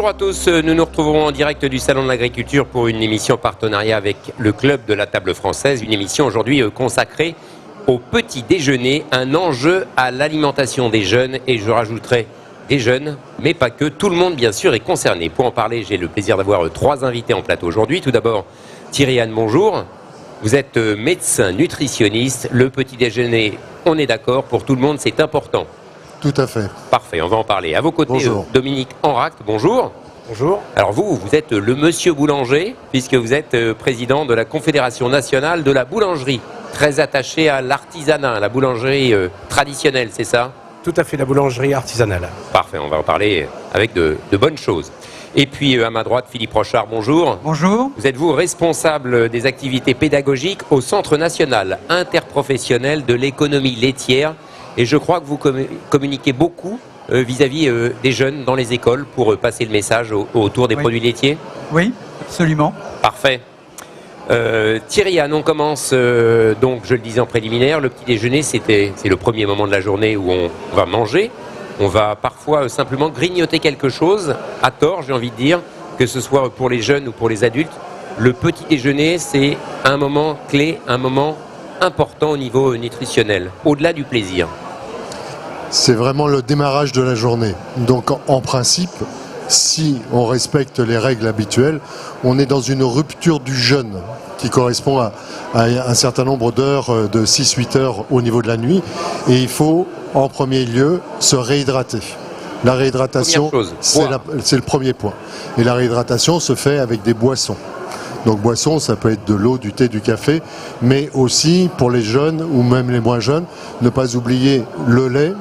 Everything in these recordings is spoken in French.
Bonjour à tous, nous nous retrouverons en direct du Salon de l'Agriculture pour une émission en partenariat avec le Club de la Table Française, une émission aujourd'hui consacrée au petit déjeuner, un enjeu à l'alimentation des jeunes, et je rajouterai des jeunes, mais pas que, tout le monde bien sûr est concerné. Pour en parler, j'ai le plaisir d'avoir trois invités en plateau aujourd'hui. Tout d'abord, Thierry-Anne, bonjour. Vous êtes médecin nutritionniste, le petit déjeuner, on est d'accord, pour tout le monde c'est important. Tout à fait. Parfait, on va en parler. À vos côtés, Dominique Enract, bonjour. Bonjour. Alors vous êtes le monsieur boulanger, puisque vous êtes président de la Confédération nationale de la boulangerie, très attaché à l'artisanat, la boulangerie traditionnelle, c'est ça? Tout à fait, la boulangerie artisanale. Parfait, on va en parler avec de bonnes choses. Et puis à ma droite, Philippe Rochard, bonjour. Bonjour. Vous êtes vous responsable des activités pédagogiques au Centre national interprofessionnel de l'économie laitière. Et je crois que vous communiquez beaucoup vis-à-vis des jeunes dans les écoles pour passer le message autour des produits laitiers. Oui, absolument. Parfait. Thierry-Anne, on commence donc, je le disais en préliminaire, le petit déjeuner, c'est le premier moment de la journée où on va manger. On va parfois simplement grignoter quelque chose, à tort j'ai envie de dire, que ce soit pour les jeunes ou pour les adultes. Le petit déjeuner, c'est un moment clé, un moment important au niveau nutritionnel, au-delà du plaisir. C'est vraiment le démarrage de la journée. Donc en principe, si on respecte les règles habituelles, on est dans une rupture du jeûne qui correspond à un certain nombre d'heures, de 6-8 heures au niveau de la nuit. Et il faut en premier lieu se réhydrater. La réhydratation, c'est le premier point. Et la réhydratation se fait avec des boissons. Donc boisson, ça peut être de l'eau, du thé, du café, mais aussi pour les jeunes ou même les moins jeunes, ne pas oublier le lait,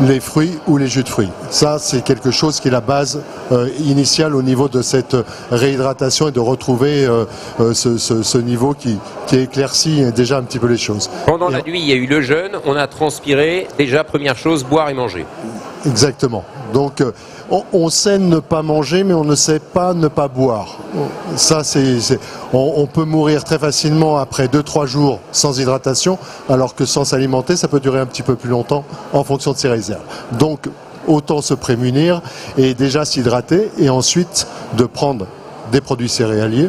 les fruits ou les jus de fruits. Ça, c'est quelque chose qui est la base initiale au niveau de cette réhydratation et de retrouver ce niveau qui éclaircit déjà un petit peu les choses. Pendant la nuit, il y a eu le jeûne, on a transpiré. Déjà, première chose, boire et manger. Exactement. Donc, on sait ne pas manger, mais on ne sait pas ne pas boire. Ça, on peut mourir très facilement après 2-3 jours sans hydratation, alors que sans s'alimenter, ça peut durer un petit peu plus longtemps en fonction de ses réserves. Donc, autant se prémunir et déjà s'hydrater, et ensuite de prendre des produits céréaliers,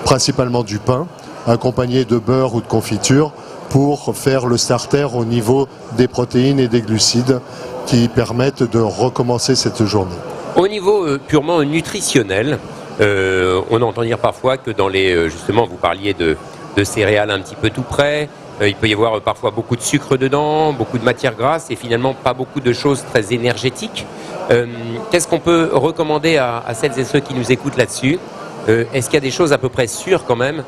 principalement du pain, accompagné de beurre ou de confiture, pour faire le starter au niveau des protéines et des glucides qui permettent de recommencer cette journée. Au niveau purement nutritionnel, on entend dire parfois que dans les... justement, vous parliez de céréales un petit peu tout près, il peut y avoir parfois beaucoup de sucre dedans, beaucoup de matières grasses et finalement pas beaucoup de choses très énergétiques. Qu'est-ce qu'on peut recommander à celles et ceux qui nous écoutent là-dessus? Est-ce qu'il y a des choses à peu près sûres quand même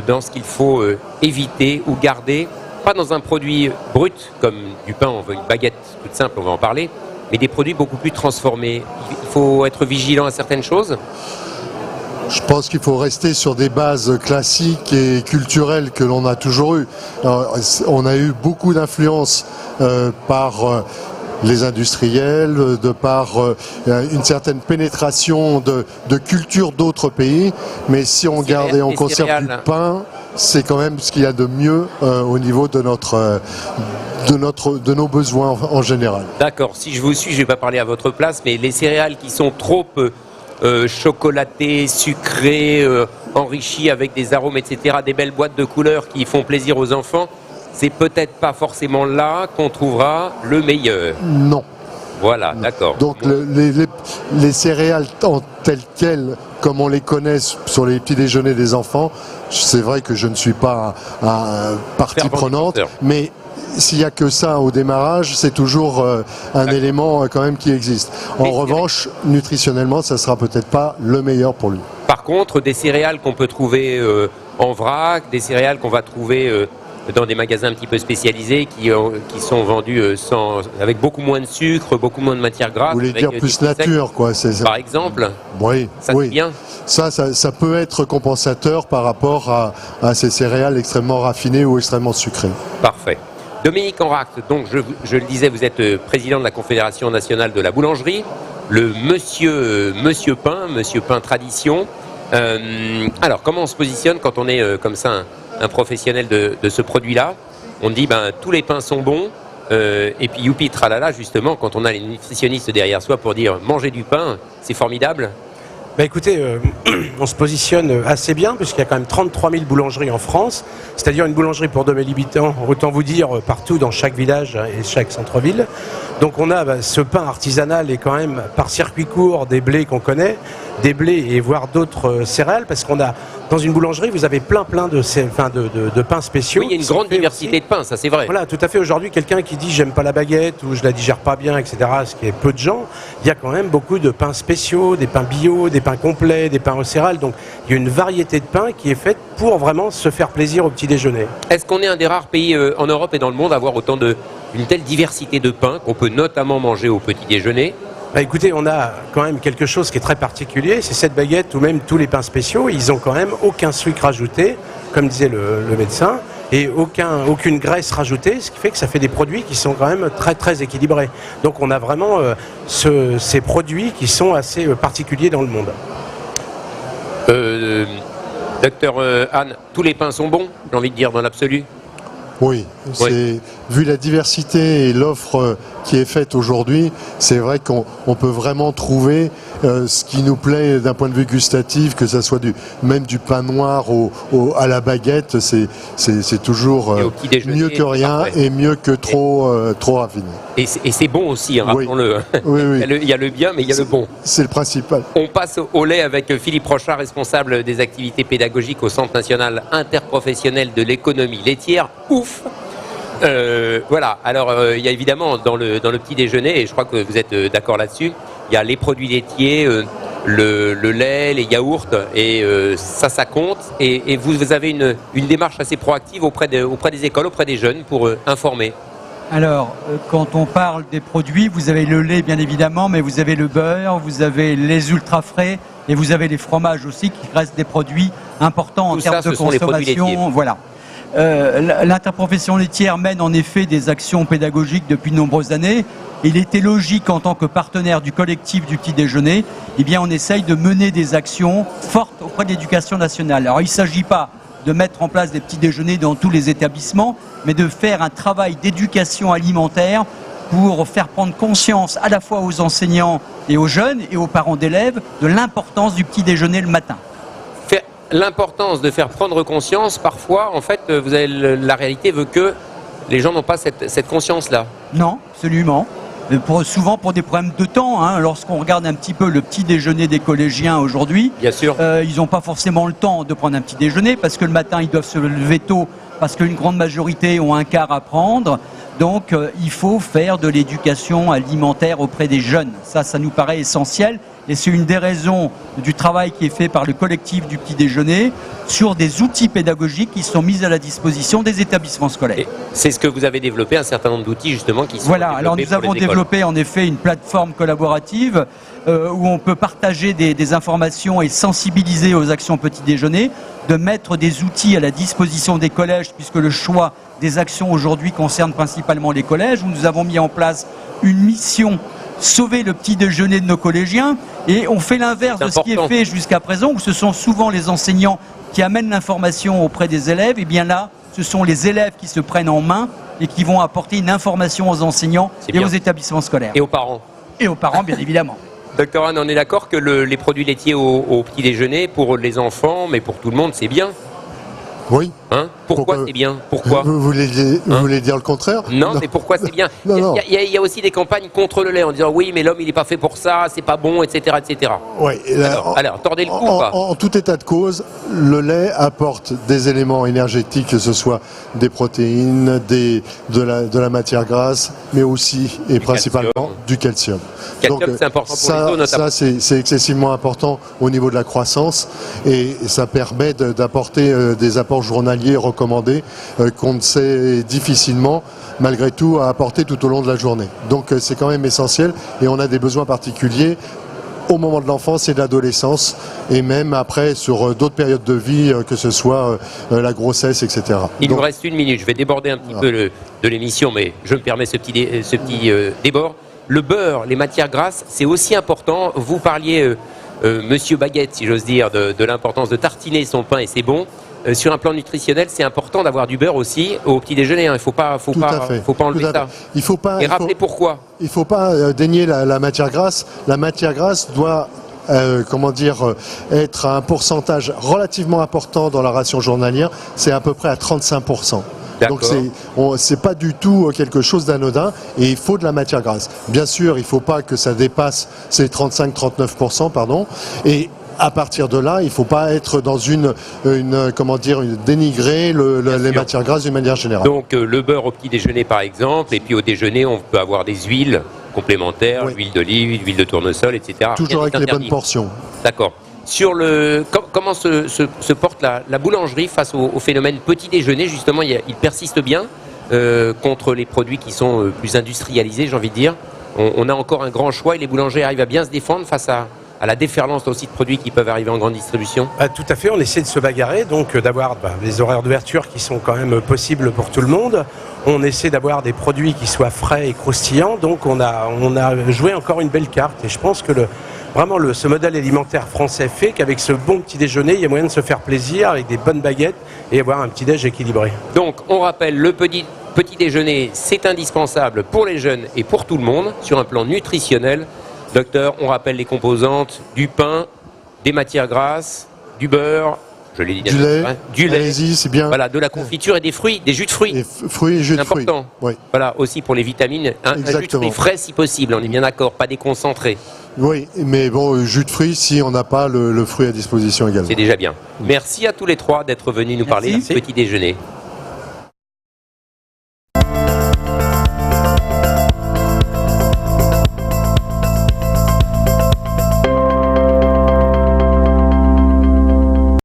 dans ce qu'il faut éviter ou garder, pas dans un produit brut comme du pain, on veut une baguette toute simple, on va en parler, mais des produits beaucoup plus transformés. Il faut être vigilant à certaines choses. Je pense qu'il faut rester sur des bases classiques et culturelles que l'on a toujours eues. On a eu beaucoup d'influence par les industriels, de par une certaine pénétration de culture d'autres pays, mais si on garde et on conserve du pain, c'est quand même ce qu'il y a de mieux au niveau de nos besoins en général. D'accord, si je vous suis, je ne vais pas parler à votre place, mais les céréales qui sont trop chocolatées, sucrées, enrichies avec des arômes, etc., des belles boîtes de couleurs qui font plaisir aux enfants, c'est peut-être pas forcément là qu'on trouvera le meilleur. Non. Voilà, d'accord. Donc les céréales en telles quelles, comme on les connaît sur les petits déjeuners des enfants, c'est vrai que je ne suis pas partie prenante, mais s'il n'y a que ça au démarrage, c'est toujours un élément quand même qui existe. En revanche, nutritionnellement, ça ne sera peut-être pas le meilleur pour lui. Par contre, des céréales qu'on peut trouver en vrac, des céréales qu'on va trouver dans des magasins un petit peu spécialisés qui sont vendus avec beaucoup moins de sucre, beaucoup moins de matières grasses. Vous voulez dire plus nature, quoi. Par exemple. Oui, oui. Bien. Ça peut être compensateur par rapport à ces céréales extrêmement raffinées ou extrêmement sucrées. Parfait. Dominique Enract, donc je le disais, vous êtes président de la Confédération nationale de la boulangerie, le Monsieur Pain Tradition. Alors, comment on se positionne quand on est comme ça un professionnel de ce produit-là? On dit, tous les pains sont bons, et puis youpi tralala, justement, quand on a les nutritionnistes derrière soi pour dire, manger du pain, c'est formidable. Bah écoutez, on se positionne assez bien puisqu'il y a quand même 33 000 boulangeries en France, c'est-à-dire une boulangerie pour 2000 habitants, autant vous dire partout dans chaque village et chaque centre-ville. Donc on a ce pain artisanal et quand même par circuit court des blés qu'on connaît, des blés et voire d'autres céréales, parce qu'on a dans une boulangerie vous avez plein de pains spéciaux. Oui, il y a une grande diversité de pains, ça c'est vrai. Voilà, tout à fait. Aujourd'hui, quelqu'un qui dit j'aime pas la baguette ou je la digère pas bien, etc., ce qui est peu de gens, il y a quand même beaucoup de pains spéciaux, des pains bio, des pains complets, des pains aux céréales. Donc il y a une variété de pains qui est faite pour vraiment se faire plaisir au petit déjeuner. Est-ce qu'on est un des rares pays en Europe et dans le monde à avoir une telle diversité de pains qu'on peut notamment manger au petit déjeuner? Bah écoutez, on a quand même quelque chose qui est très particulier, c'est cette baguette ou même tous les pains spéciaux, ils ont quand même aucun sucre rajouté, comme disait le médecin, et aucune graisse rajoutée, ce qui fait que ça fait des produits qui sont quand même très très équilibrés. Donc on a vraiment ces produits qui sont assez particuliers dans le monde. Docteur Anne, tous les pains sont bons, j'ai envie de dire dans l'absolu? Oui, vu la diversité et l'offre qui est faite aujourd'hui, c'est vrai qu'on peut vraiment trouver ce qui nous plaît d'un point de vue gustatif, que ça soit même du pain noir à la baguette, c'est toujours mieux que rien et mieux que trop raffiné. Et c'est bon aussi, hein, rappelons-le. Oui, oui. Il y a le bien, mais il y a le bon. C'est le principal. On passe au lait avec Philippe Rochard, responsable des activités pédagogiques au Centre national interprofessionnel de l'économie laitière. Ouf! Voilà, alors il y a évidemment dans le petit déjeuner, et je crois que vous êtes d'accord là-dessus, il y a les produits laitiers, le lait, les yaourts, et ça compte. Et vous avez une démarche assez proactive auprès des écoles, auprès des jeunes pour informer. Alors, quand on parle des produits, vous avez le lait bien évidemment, mais vous avez le beurre, vous avez les ultra frais et vous avez les fromages aussi qui restent des produits importants en termes de consommation. Voilà. L'interprofession laitière mène en effet des actions pédagogiques depuis de nombreuses années. Il était logique en tant que partenaire du collectif du petit déjeuner, eh bien on essaye de mener des actions fortes auprès de l'éducation nationale. Alors il ne s'agit pas de mettre en place des petits déjeuners dans tous les établissements, mais de faire un travail d'éducation alimentaire pour faire prendre conscience à la fois aux enseignants et aux jeunes et aux parents d'élèves de l'importance du petit déjeuner le matin. L'importance de faire prendre conscience, parfois, en fait, la réalité veut que les gens n'ont pas cette conscience-là. Non, absolument. Souvent pour des problèmes de temps, hein, lorsqu'on regarde un petit peu le petit déjeuner des collégiens aujourd'hui, bien sûr, ils n'ont pas forcément le temps de prendre un petit déjeuner parce que le matin ils doivent se lever tôt, parce qu'une grande majorité ont un quart à prendre. Donc il faut faire de l'éducation alimentaire auprès des jeunes. Ça nous paraît essentiel. Et c'est une des raisons du travail qui est fait par le collectif du petit déjeuner sur des outils pédagogiques qui sont mis à la disposition des établissements scolaires. Et c'est ce que vous avez développé, un certain nombre d'outils justement qui sont voilà, alors nous avons développé en effet une plateforme collaborative où on peut partager des informations et sensibiliser aux actions petit déjeuner, de mettre des outils à la disposition des collèges puisque le choix des actions aujourd'hui concerne principalement les collèges, où nous avons mis en place une mission sauver le petit déjeuner de nos collégiens, et on fait l'inverse de ce qui est fait jusqu'à présent, où ce sont souvent les enseignants qui amènent l'information auprès des élèves. Et bien là, ce sont les élèves qui se prennent en main et qui vont apporter une information aux enseignants et aux établissements scolaires. Et aux parents. Et aux parents, bien évidemment. Docteur Anne, on est d'accord que les produits laitiers au petit déjeuner, pour les enfants, mais pour tout le monde, c'est bien? Oui. Hein? Pourquoi c'est bien? Pourquoi? Vous voulez dire le contraire? Non, mais pourquoi c'est bien? Il y a aussi des campagnes contre le lait en disant oui, mais l'homme il n'est pas fait pour ça, c'est pas bon, etc. etc. Oui, alors, tordez le cou ou pas? En tout état de cause, le lait apporte des éléments énergétiques, que ce soit des protéines, de la matière grasse, mais aussi et principalement du calcium. Donc, c'est important pour les os notamment. Ça, c'est excessivement important au niveau de la croissance et ça permet d'apporter des apports journaliers recommandés qu'on ne sait difficilement, malgré tout, à apporter tout au long de la journée. Donc c'est quand même essentiel et on a des besoins particuliers au moment de l'enfance et de l'adolescence et même après sur d'autres périodes de vie, que ce soit la grossesse, etc. Il nous reste une minute, je vais déborder un petit peu de l'émission, mais je me permets ce petit débord. Le beurre, les matières grasses, c'est aussi important. Vous parliez, monsieur Baguette, si j'ose dire, de l'importance de tartiner son pain et c'est bon. Sur un plan nutritionnel, c'est important d'avoir du beurre aussi au petit déjeuner. Il ne faut pas enlever ça. Rappelez pourquoi. Il ne faut pas dénier la matière grasse. La matière grasse doit être à un pourcentage relativement important dans la ration journalière, c'est à peu près à 35%. Donc c'est pas du tout quelque chose d'anodin et il faut de la matière grasse. Bien sûr, il ne faut pas que ça dépasse ces 35-39%, pardon. Et à partir de là, il ne faut pas être dans dénigrer les matières grasses d'une manière générale. Donc le beurre au petit déjeuner par exemple, et puis au déjeuner on peut avoir des huiles complémentaires, huile d'olive, huile de tournesol, etc. Toujours avec les bonnes portions. D'accord. Sur comment se porte la boulangerie face au phénomène petit déjeuner, justement, il persiste bien contre les produits qui sont plus industrialisés, j'ai envie de dire. On a encore un grand choix et les boulangers arrivent à bien se défendre face à la déferlance aussi de produits qui peuvent arriver en grande distribution. Tout à fait, on essaie de se bagarrer, donc d'avoir des horaires d'ouverture qui sont quand même possibles pour tout le monde. On essaie d'avoir des produits qui soient frais et croustillants, donc on a joué encore une belle carte et je pense que vraiment, ce modèle alimentaire français fait qu'avec ce bon petit déjeuner, il y a moyen de se faire plaisir avec des bonnes baguettes et avoir un petit déj équilibré. Donc, on rappelle, le petit déjeuner, c'est indispensable pour les jeunes et pour tout le monde sur un plan nutritionnel. Docteur, on rappelle les composantes du pain, des matières grasses, du beurre, je l'ai dit, du lait, c'est bien. Voilà, de la confiture et des fruits, des jus de fruits. Fruits et jus de fruits. C'est important. Oui. Voilà, aussi pour les vitamines, un jus de fruits frais si possible, on est bien d'accord, pas déconcentré. Oui, mais bon, jus de fruits, si on n'a pas le fruit à disposition également. C'est déjà bien. Merci à tous les trois d'être venus nous parler du petit déjeuner.